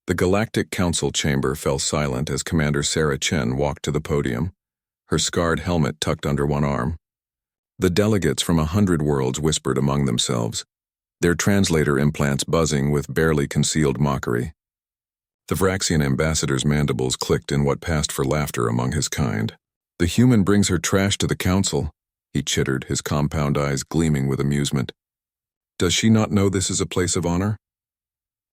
The Galactic Council chamber fell silent as Commander Sarah Chen walked to the podium, her scarred helmet tucked under one arm. The delegates from 100 worlds whispered among themselves, their translator implants buzzing with barely concealed mockery. The Vraxian ambassador's mandibles clicked in what passed for laughter among his kind. "The human brings her trash to the council," he chittered, his compound eyes gleaming with amusement. "Does she not know this is a place of honor?"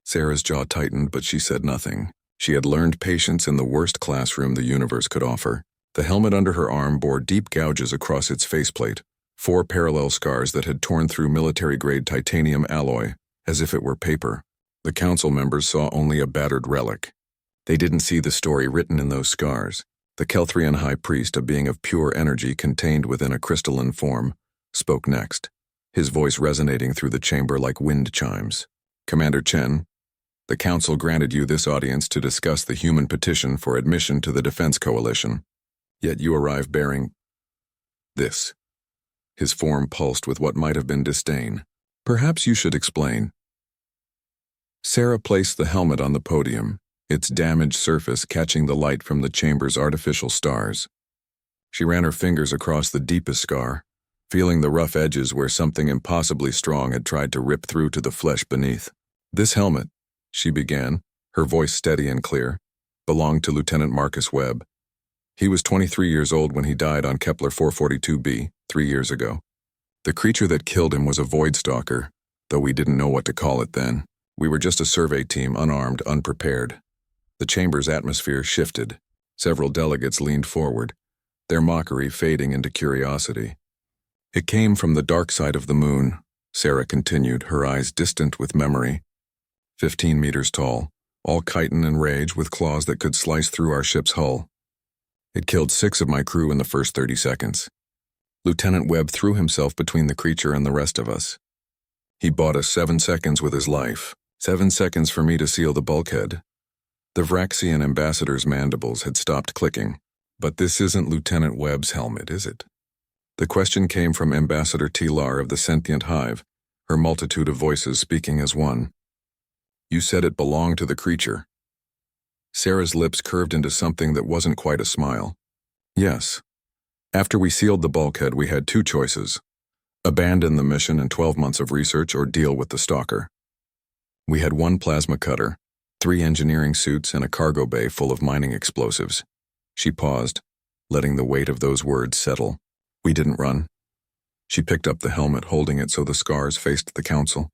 Sarah's jaw tightened, but she said nothing. She had learned patience in the worst classroom the universe could offer. The helmet under her arm bore deep gouges across its faceplate, 4 parallel scars that had torn through military-grade titanium alloy, as if it were paper. The council members saw only a battered relic. They didn't see the story written in those scars. The Kelthrian high priest, a being of pure energy contained within a crystalline form, spoke next, his voice resonating through the chamber like wind chimes. "Commander Chen, the council granted you this audience to discuss the human petition for admission to the Defense Coalition. Yet you arrive bearing this." His form pulsed with what might have been disdain. "Perhaps you should explain." Sarah placed the helmet on the podium, its damaged surface catching the light from the chamber's artificial stars. She ran her fingers across the deepest scar, feeling the rough edges where something impossibly strong had tried to rip through to the flesh beneath. "This helmet," she began, her voice steady and clear, "belonged to Lieutenant Marcus Webb. He was 23 years old when he died on Kepler 442b, 3 years ago. The creature that killed him was a Void Stalker, though we didn't know what to call it then. We were just a survey team, unarmed, unprepared." The chamber's atmosphere shifted. Several delegates leaned forward, their mockery fading into curiosity. "It came from the dark side of the moon," Sarah continued, her eyes distant with memory. 15 meters tall, all chitin and rage with claws that could slice through our ship's hull. It killed 6 of my crew in the first 30 seconds. Lieutenant Webb threw himself between the creature and the rest of us. He bought us 7 seconds with his life, 7 seconds for me to seal the bulkhead. The Vraxian ambassador's mandibles had stopped clicking. "But this isn't Lieutenant Webb's helmet, is it?" The question came from Ambassador Tilar of the Sentient Hive, her multitude of voices speaking as one. "You said it belonged to the creature." Sarah's lips curved into something that wasn't quite a smile. "Yes. After we sealed the bulkhead, we had 2 choices. Abandon the mission and 12 months of research or deal with the stalker. We had 1 plasma cutter, 3 engineering suits, and a cargo bay full of mining explosives." She paused, letting the weight of those words settle. "We didn't run." She picked up the helmet, holding it so the scars faced the council.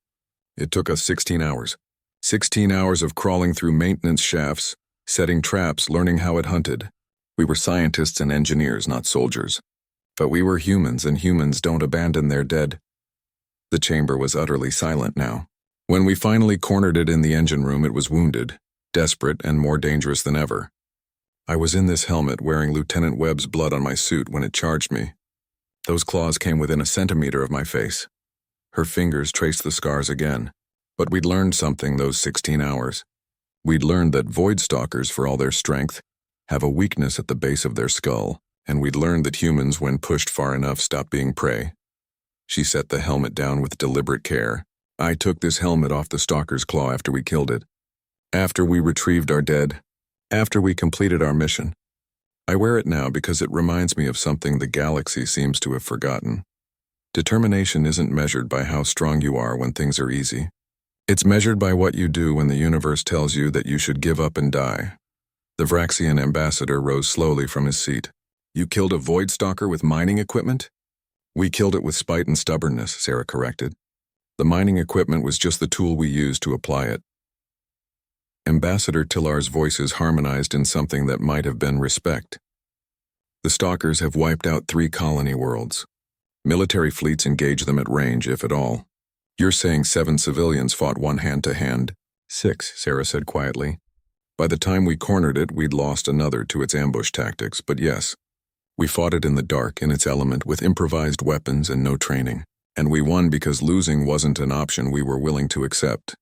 "It took us 16 hours. 16 hours of crawling through maintenance shafts, setting traps, learning how it hunted. We were scientists and engineers, not soldiers. But we were humans, and humans don't abandon their dead." The chamber was utterly silent now. "When we finally cornered it in the engine room, it was wounded, desperate, and more dangerous than ever. I was in this helmet wearing Lieutenant Webb's blood on my suit when it charged me. Those claws came within a centimeter of my face." Her fingers traced the scars again. "But we'd learned something those 16 hours. We'd learned that Void Stalkers, for all their strength, have a weakness at the base of their skull, and we'd learned that humans, when pushed far enough, stop being prey." She set the helmet down with deliberate care. "I took this helmet off the Stalker's claw after we killed it. After we retrieved our dead. After we completed our mission. I wear it now because it reminds me of something the galaxy seems to have forgotten. Determination isn't measured by how strong you are when things are easy. It's measured by what you do when the universe tells you that you should give up and die." The Vraxian ambassador rose slowly from his seat. "You killed a Void Stalker with mining equipment?" "We killed it with spite and stubbornness," Sarah corrected. "The mining equipment was just the tool we used to apply it." Ambassador Tilar's voices harmonized in something that might have been respect. "The Stalkers have wiped out 3 colony worlds. Military fleets engage them at range, if at all. You're saying 7 civilians fought one hand-to-hand?" "6, Sarah said quietly. "By the time we cornered it, we'd lost another to its ambush tactics, but yes. We fought it in the dark, in its element, with improvised weapons and no training. And we won because losing wasn't an option we were willing to accept."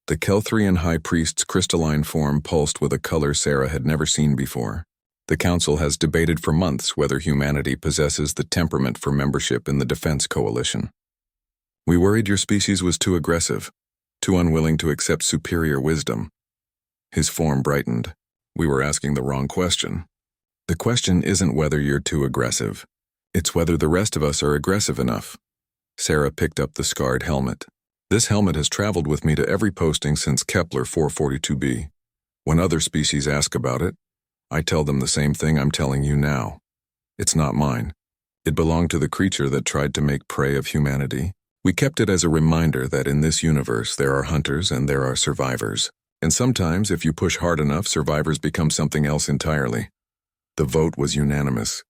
The Kelthrian high priest's crystalline form pulsed with a color Sarah had never seen before. "The Council has debated for months whether humanity possesses the temperament for membership in the Defense Coalition. We worried your species was too aggressive, too unwilling to accept superior wisdom. His form brightened. We were asking the wrong question. The question isn't whether you're too aggressive. It's whether the rest of us are aggressive enough. Sarah picked up the scarred helmet. This helmet has traveled with me to every posting since Kepler 442b. When other species ask about it, I tell them the same thing I'm telling you now. It's not mine. It belonged to the creature that tried to make prey of humanity. We kept it as a reminder that in this universe there are hunters and there are survivors. And sometimes, if you push hard enough, survivors become something else entirely. The vote was unanimous.